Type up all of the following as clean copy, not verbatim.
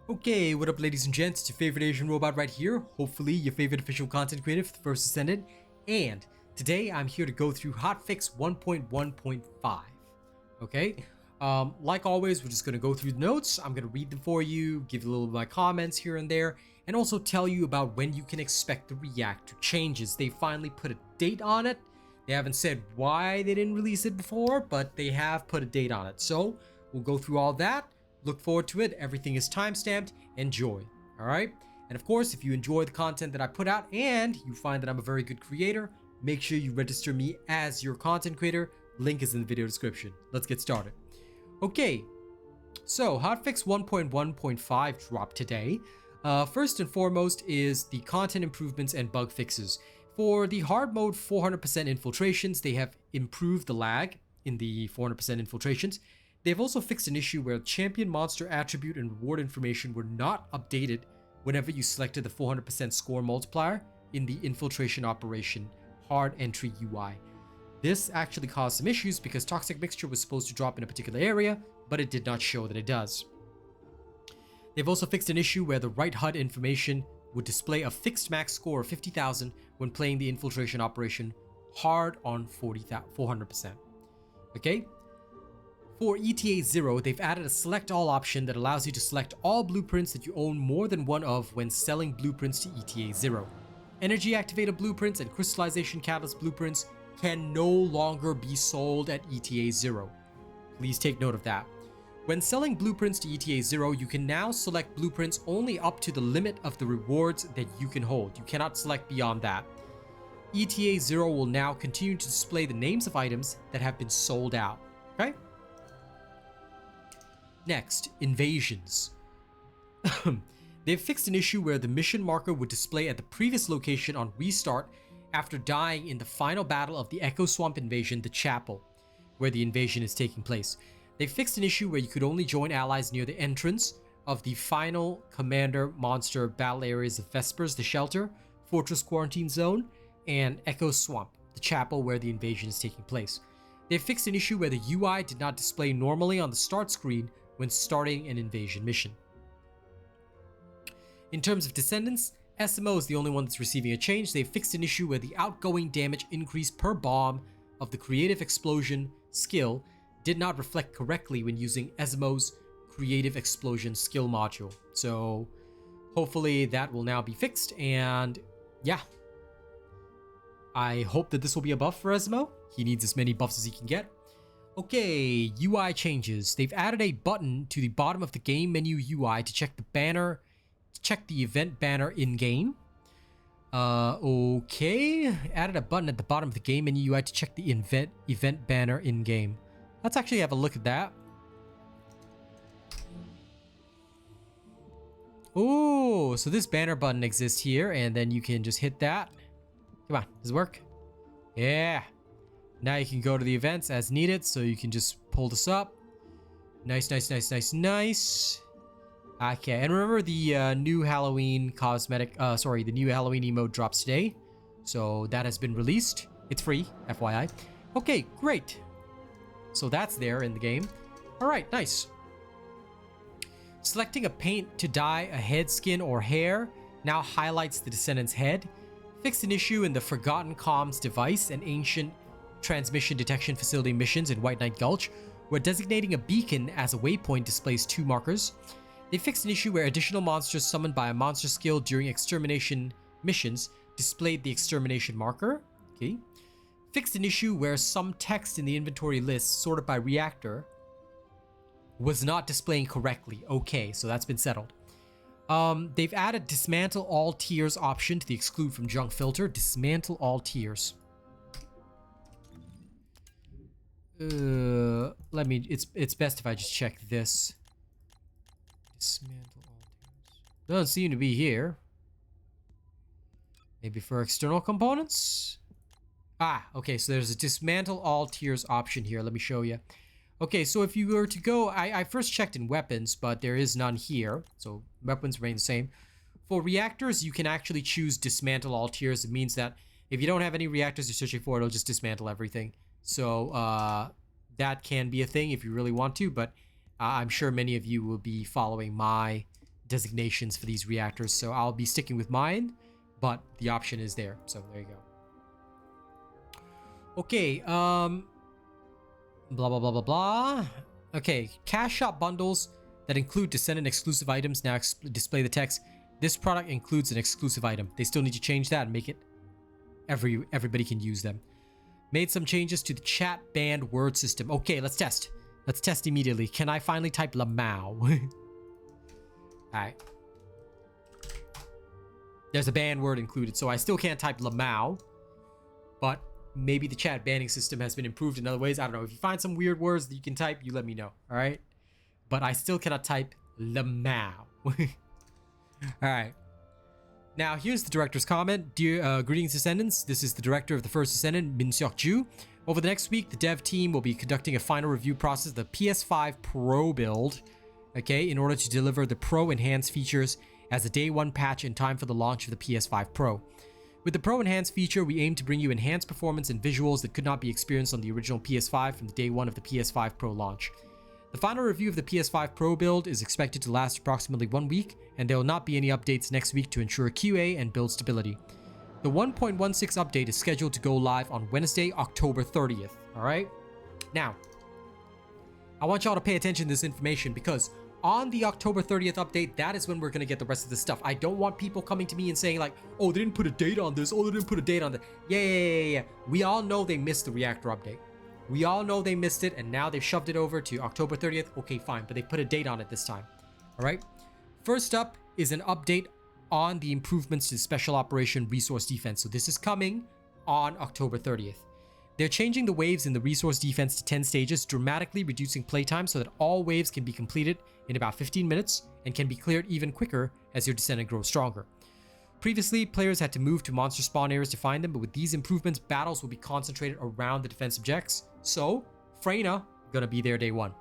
Okay, what up ladies and gents, it's your favorite Asian robot right here, hopefully your favorite official content creator for the First Descendant, and today I'm here to go through Hotfix 1.1.5, okay? Like always, we're just going to go through the notes, I'm going to read them for you, give you a little of my comments here and there, and also tell you about when you can expect the reactor changes. They finally put a date on it. They haven't said why they didn't release it before, but they have put a date on it, so we'll go through all that. Look forward to it. Everything is timestamped. Enjoy. All right. And of course, if you enjoy the content that I put out and you find that I'm a very good creator, make sure you register me as your content creator. Link is in the video description. Let's get started. Okay. So Hotfix 1.1.5 dropped today. First and foremost is the content improvements and bug fixes. For the hard mode 400% infiltrations, they have improved the lag in the 400% infiltrations. They've also fixed an issue where champion monster attribute and reward information were not updated whenever you selected the 400% score multiplier in the infiltration operation hard entry UI. This actually caused some issues because toxic mixture was supposed to drop in a particular area, but it did not show that it does. They've also fixed an issue where the right HUD information would display a fixed max score of 50,000 when playing the infiltration operation hard on 400%. Okay? For ETA 0, they've added a select all option that allows you to select all blueprints that you own more than one of when selling blueprints to ETA 0. Energy activated blueprints and crystallization catalyst blueprints can no longer be sold at ETA 0. Please take note of that. When selling blueprints to ETA 0, you can now select blueprints only up to the limit of the rewards that you can hold. You cannot select beyond that. ETA 0 will now continue to display the names of items that have been sold out. Okay? Next, invasions. They've fixed an issue where the mission marker would display at the previous location on restart after dying in the final battle of the Echo Swamp invasion, the Chapel, where the invasion is taking place. They fixed an issue where you could only join allies near the entrance of the final commander monster battle areas of Vespers, the Shelter, Fortress Quarantine Zone, and Echo Swamp, the Chapel where the invasion is taking place. They fixed an issue where the UI did not display normally on the start screen when starting an invasion mission. In terms of Descendants, SMO is the only one that's receiving a change. They fixed an issue where the outgoing damage increase per bomb of the Creative Explosion skill did not reflect correctly when using SMO's Creative Explosion skill module. So hopefully that will now be fixed, and yeah. I hope that this will be a buff for SMO. He needs as many buffs as he can get. Okay, UI changes. They've added a button to the bottom of the game menu UI to check the banner, event banner in-game. Okay, added a button at the bottom of the game menu UI to check the event banner in-game. Let's actually have a look at that. Oh, so this banner button exists here, and then you can just hit that. Come on, does it work? Yeah. Now you can go to the events as needed, so you can just pull this up. Nice, nice, nice, nice, nice. Okay, and remember the new Halloween cosmetic, the new Halloween emote drops today. So that has been released. It's free, FYI. Okay, great. So that's there in the game. All right, nice. Selecting a paint to dye a head skin or hair now highlights the Descendant's head. Fixed an issue in the Forgotten Comms device and Ancient Transmission Detection Facility missions in White Knight Gulch, where designating a beacon as a waypoint displays 2 markers. They fixed an issue where additional monsters summoned by a monster skill during extermination missions displayed the extermination marker. Okay. Fixed an issue where some text in the inventory list sorted by reactor was not displaying correctly. Okay, so that's been settled. They've added dismantle all tiers option to the exclude from junk filter. Dismantle all tiers. It's best if I just check this. Dismantle all tiers. Doesn't seem to be here. Maybe for external components? Ah, okay, so there's a dismantle all tiers option here. Let me show you. Okay, so if you were to go, I first checked in weapons, but there is none here. So weapons remain the same. For reactors, you can actually choose dismantle all tiers. It means that if you don't have any reactors you're searching for, it'll just dismantle everything. So that can be a thing if you really want to, but I'm sure many of you will be following my designations for these reactors, so I'll be sticking with mine, but the option is there. So there you go. Okay, blah, blah, blah, blah, blah. Okay, cash shop bundles that include Descendant exclusive items now display the text. This product includes an exclusive item. They still need to change that and make it everybody can use them. Made some changes to the chat banned word system. Okay, let's test. Let's test immediately. Can I finally type Lamau? Alright. There's a banned word included, so I still can't type Lamau. But maybe the chat banning system has been improved in other ways. I don't know. If you find some weird words that you can type, you let me know. Alright? But I still cannot type Lamau. Alright. Now, here's the director's comment. Dear greetings, Descendants. This is the director of the First Descendant, Min Seok-ju. Over the next week, the dev team will be conducting a final review process of the PS5 Pro build, okay, in order to deliver the Pro Enhanced features as a day one patch in time for the launch of the PS5 Pro. With the Pro Enhanced feature, we aim to bring you enhanced performance and visuals that could not be experienced on the original PS5 from the day one of the PS5 Pro launch. The final review of the PS5 Pro build is expected to last approximately 1 week, and there will not be any updates next week to ensure QA and build stability. The 1.16 update is scheduled to go live on Wednesday, October 30th. Alright? Now, I want y'all to pay attention to this information because on the October 30th update, that is when we're going to get the rest of the stuff. I don't want people coming to me and saying like, oh, they didn't put a date on this. Oh, they didn't put a date on that. Yeah. We all know they missed the Reactor update. We all know they missed it, and now they've shoved it over to October 30th. Okay, fine, but they put a date on it this time. All right? First up is an update on the improvements to Special Operation Resource Defense. So this is coming on October 30th. They're changing the waves in the resource defense to 10 stages, dramatically reducing playtime so that all waves can be completed in about 15 minutes and can be cleared even quicker as your Descendant grows stronger. Previously, players had to move to monster spawn areas to find them, but with these improvements, battles will be concentrated around the defense objects. So, Freyna, gonna be there day one.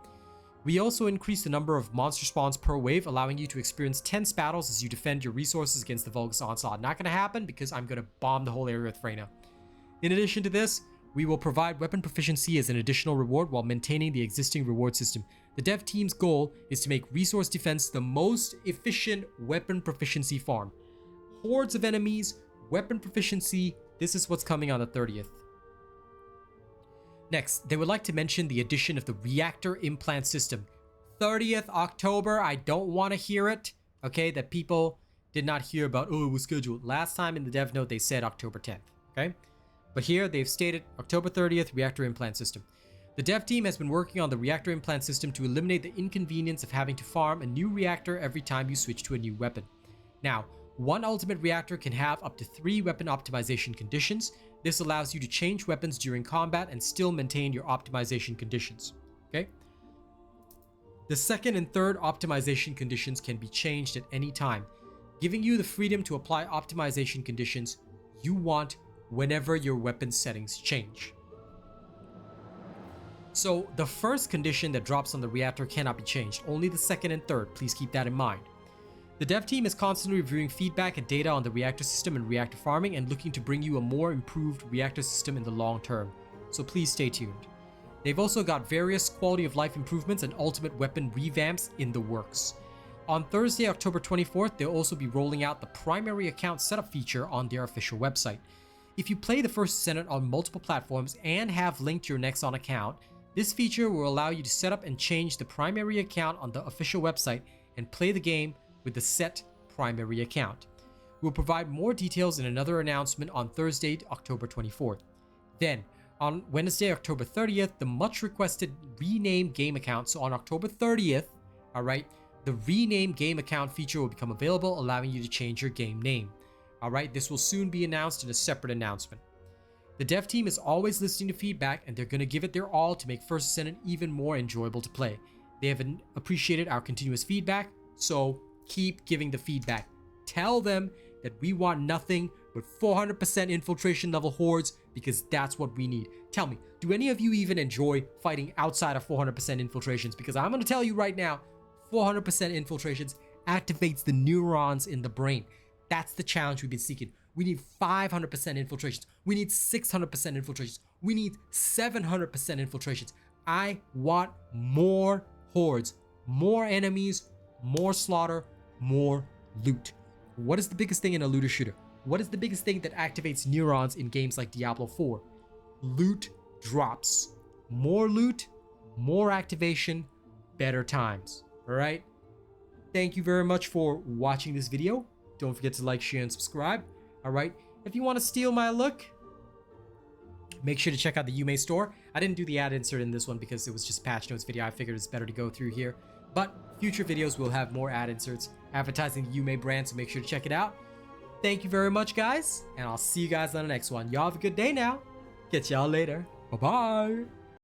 We also increased the number of monster spawns per wave, allowing you to experience tense battles as you defend your resources against the Vulgus onslaught. Not gonna happen because I'm gonna bomb the whole area with Freyna. In addition to this, we will provide weapon proficiency as an additional reward while maintaining the existing reward system. The dev team's goal is to make resource defense the most efficient weapon proficiency farm. Hordes of enemies, weapon proficiency, this is what's coming on the 30th. Next, they would like to mention the addition of the Reactor Implant system. 30th October, I don't want to hear it, okay, that people did not hear about, oh, it was scheduled. Last time in the dev note, they said October 10th, okay? But here, they've stated October 30th, Reactor Implant system. The dev team has been working on the Reactor Implant system to eliminate the inconvenience of having to farm a new reactor every time you switch to a new weapon. Now, one ultimate reactor can have up to 3 weapon optimization conditions. This allows you to change weapons during combat and still maintain your optimization conditions. Okay? The second and third optimization conditions can be changed at any time, giving you the freedom to apply optimization conditions you want whenever your weapon settings change. So the first condition that drops on the reactor cannot be changed, only the second and third. Please keep that in mind. The dev team is constantly reviewing feedback and data on the reactor system and reactor farming and looking to bring you a more improved reactor system in the long term, so please stay tuned. They've also got various quality of life improvements and ultimate weapon revamps in the works. On Thursday, October 24th, they'll also be rolling out the primary account setup feature on their official website. If you play the First Descendant on multiple platforms and have linked your Nexon account, this feature will allow you to set up and change the primary account on the official website and play the game with the set primary account. We'll provide more details in another announcement on Thursday, October 24th. Then, on Wednesday, October 30th, the much requested rename game account. So on October 30th, alright, the rename game account feature will become available, allowing you to change your game name. Alright, this will soon be announced in a separate announcement. The dev team is always listening to feedback, and they're going to give it their all to make First Descendant even more enjoyable to play. They have appreciated our continuous feedback, so keep giving the feedback. Tell them that we want nothing but 400% infiltration level hordes, because that's what we need. Tell me, do any of you even enjoy fighting outside of 400% infiltrations? Because I'm going to tell you right now, 400% infiltrations activates the neurons in the brain. That's the challenge we've been seeking. We need 500% infiltrations. We need 600% infiltrations. We need 700% infiltrations. I want more hordes, more enemies, more slaughter, more loot. What is the biggest thing in a looter shooter? What is the biggest thing that activates neurons in games like Diablo 4? Loot drops. More loot, more activation, better times. All right? Thank you very much for watching this video. Don't forget to like, share, and subscribe. All right? If you want to steal my look, make sure to check out the Yume store. I didn't do the ad insert in this one because it was just patch notes video. I figured it's better to go through here. But future videos will have more ad inserts advertising the Yume brand, so make sure to check it out. Thank you very much, guys, and I'll see you guys on the next one. Y'all have a good day now. Catch y'all later. Bye-bye.